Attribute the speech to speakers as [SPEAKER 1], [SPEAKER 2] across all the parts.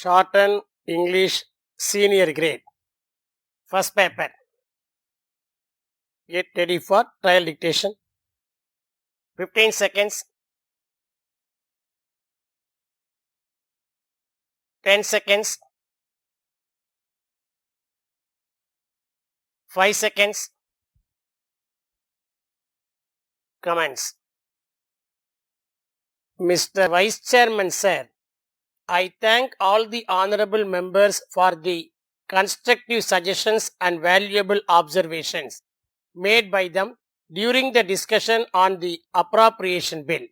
[SPEAKER 1] Shorthand English Senior Grade. First paper. Get ready for trial dictation. 15 seconds. 10 seconds. 5 seconds. Comments. Mr. Vice Chairman, sir, I thank all the honorable members for the constructive suggestions and valuable observations made by them during the discussion on the appropriation bill.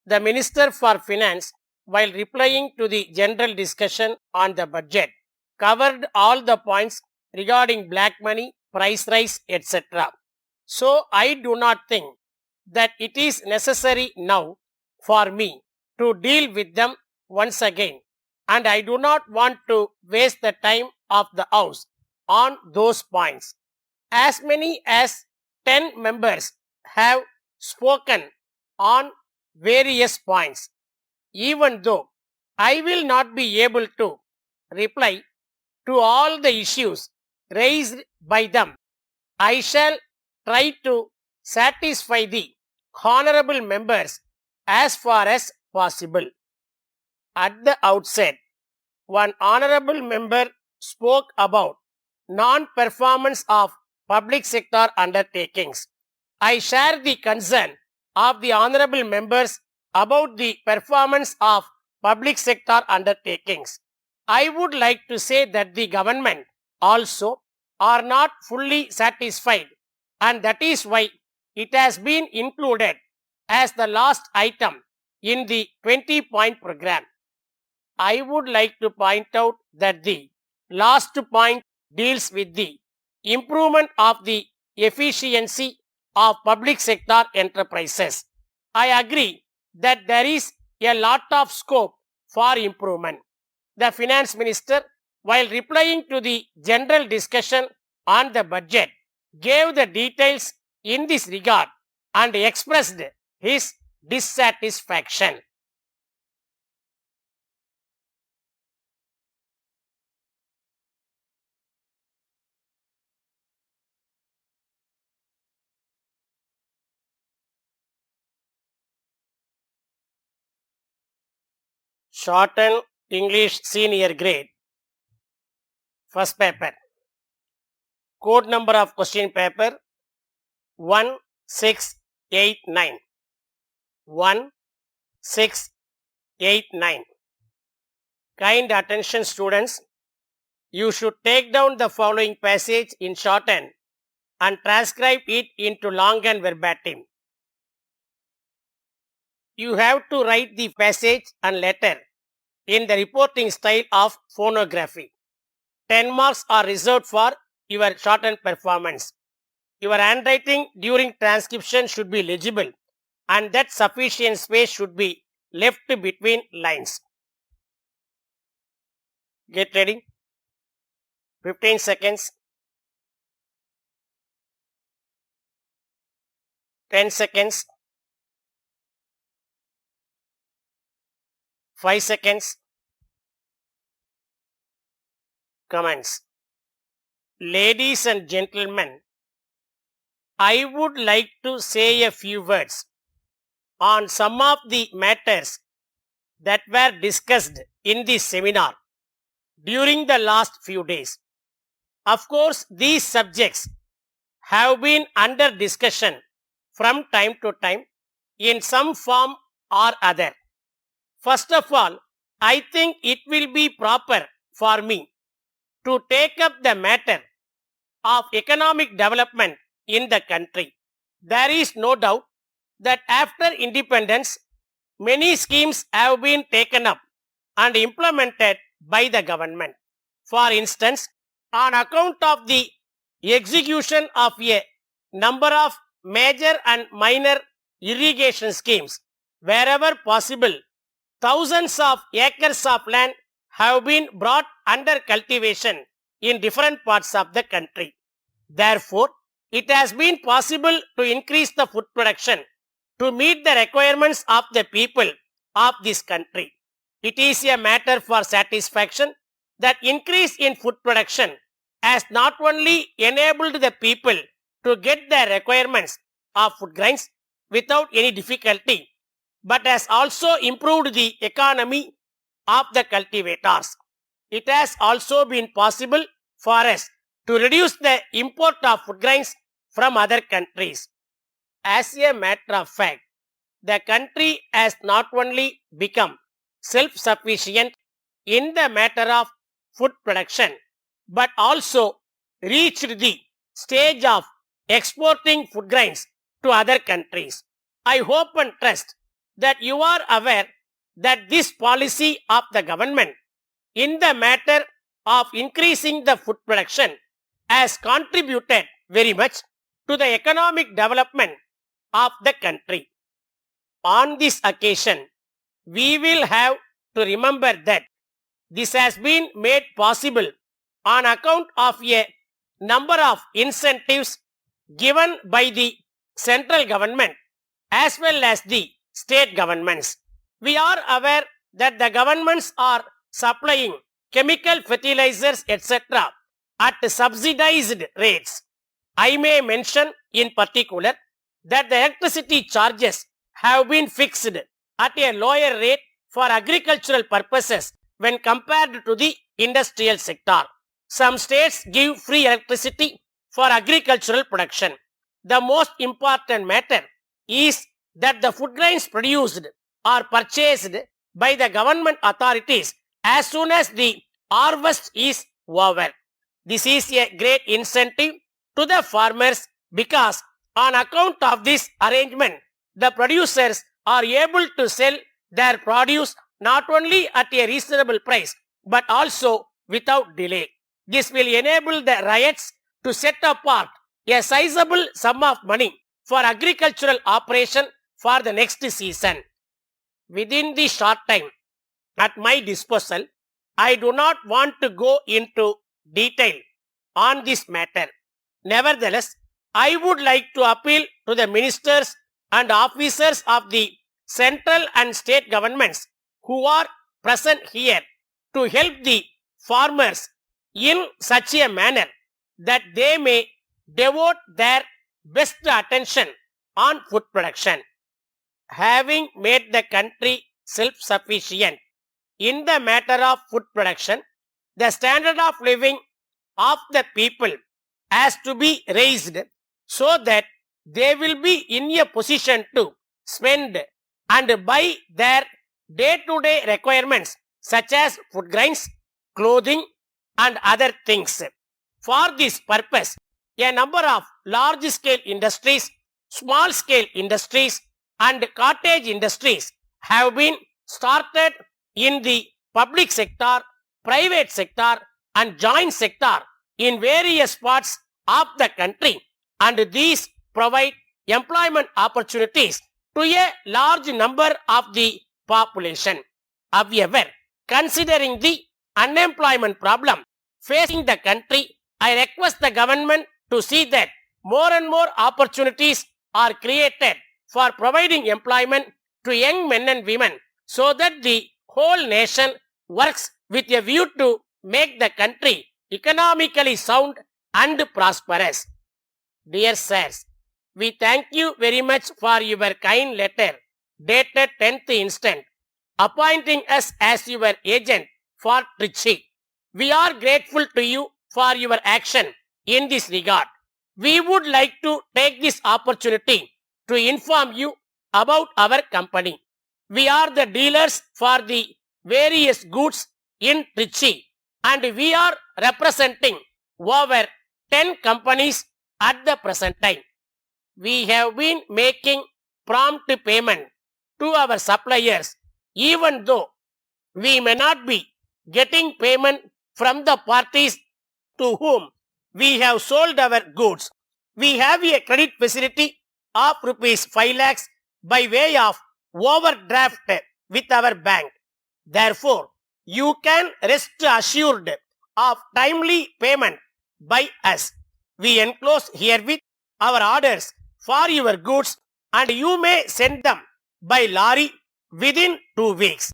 [SPEAKER 1] The Minister for Finance, while replying to the general discussion on the budget, covered all the points regarding black money, price rise, etc. So I do not think that it is necessary now for me to deal with them once again, and I do not want to waste the time of the House on those points. As many as 10 members have spoken on various points. Even though I will not be able to reply to all the issues raised by them, I shall try to satisfy the honorable members as far as possible. At the outset, one honorable member spoke about non-performance of public sector undertakings. I share the concern of the honorable members about the performance of public sector undertakings. I would like to say that the government also are not fully satisfied, and that is why it has been included as the last item in the 20-point program. I would like to point out that the last point deals with the improvement of the efficiency of public sector enterprises. I agree that there is a lot of scope for improvement. The Finance Minister, while replying to the general discussion on the budget, gave the details in this regard and expressed his dissatisfaction. Shorthand English Senior Grade. First paper. Code number of question paper 1689. 1689. Kind attention, students. You should take down the following passage in shorthand and transcribe it into long and verbatim. You have to write the passage and letter in the reporting style of phonography. 10 marks are reserved for your shorthand performance. Your handwriting during transcription should be legible, and that sufficient space should be left between lines. Get ready. 15 seconds. 10 seconds. 5 seconds. Comments. Ladies and gentlemen, I would like to say a few words on some of the matters that were discussed in this seminar during the last few days. Of course, these subjects have been under discussion from time to time in some form or other. First of all, I think it will be proper for me to take up the matter of economic development in the country. There is no doubt that after independence, many schemes have been taken up and implemented by the government. For instance, on account of the execution of a number of major and minor irrigation schemes, wherever possible, thousands of acres of land have been brought under cultivation in different parts of the country. Therefore, it has been possible to increase the food production to meet the requirements of the people of this country. It is a matter for satisfaction that increase in food production has not only enabled the people to get their requirements of food grains without any difficulty, but has also improved the economy of the cultivators. It has also been possible for us to reduce the import of food grains from other countries. As a matter of fact, the country has not only become self-sufficient in the matter of food production, but also reached the stage of exporting food grains to other countries. I hope and trust that you are aware that this policy of the government in the matter of increasing the food production has contributed very much to the economic development of the country. On this occasion, we will have to remember that this has been made possible on account of a number of incentives given by the central government as well as the state governments. We are aware that the governments are supplying chemical fertilizers etc. at subsidized rates. I may mention in particular that the electricity charges have been fixed at a lower rate for agricultural purposes when compared to the industrial sector. Some states give free electricity for agricultural production. The most important matter is that the food grains produced are purchased by the government authorities as soon as the harvest is over. This is a great incentive to the farmers because on account of this arrangement, the producers are able to sell their produce not only at a reasonable price but also without delay. This will enable the riots to set apart a sizable sum of money for agricultural operation for the next season. Within the short time at my disposal, I do not want to go into detail on this matter. Nevertheless, I would like to appeal to the ministers and officers of the central and state governments who are present here to help the farmers in such a manner that they may devote their best attention on food production. Having made the country self-sufficient in the matter of food production, the standard of living of the people has to be raised so that they will be in a position to spend and buy their day-to-day requirements such as food grains, clothing and other things. For this purpose, a number of large-scale industries, small-scale industries and cottage industries have been started in the public sector, private sector and joint sector in various parts of the country, and these provide employment opportunities to a large number of the population. However, considering the unemployment problem facing the country, I request the government to see that more and more opportunities are created for providing employment to young men and women so that the whole nation works with a view to make the country economically sound and prosperous. Dear sirs, we thank you very much for your kind letter dated 10th instant, appointing us as your agent for Trichy. We are grateful to you for your action in this regard. We would like to take this opportunity to inform you about our company. We are the dealers for the various goods in Trichy and we are representing over 10 companies at the present time. We have been making prompt payment to our suppliers even though we may not be getting payment from the parties to whom we have sold our goods. We have a credit facility of rupees 5 lakhs by way of overdraft with our bank. Therefore, you can rest assured of timely payment by us. We enclose herewith our orders for your goods and you may send them by lorry within 2 weeks.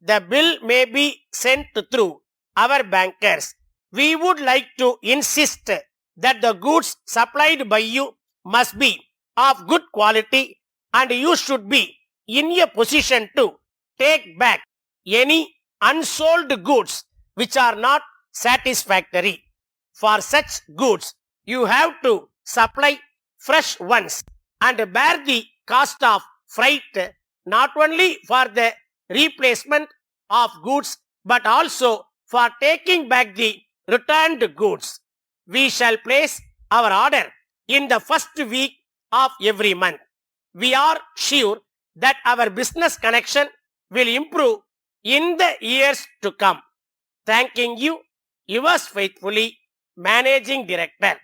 [SPEAKER 1] the bill may be sent through our bankers. We would like to insist that the goods supplied by you must be of good quality and you should be in a position to take back any unsold goods which are not satisfactory. For such goods, you have to supply fresh ones and bear the cost of freight not only for the replacement of goods but also for taking back the returned goods. We shall place our order in the first week of every month. We are sure that our business connection will improve in the years to come. Thanking you, yours faithfully, Managing Director.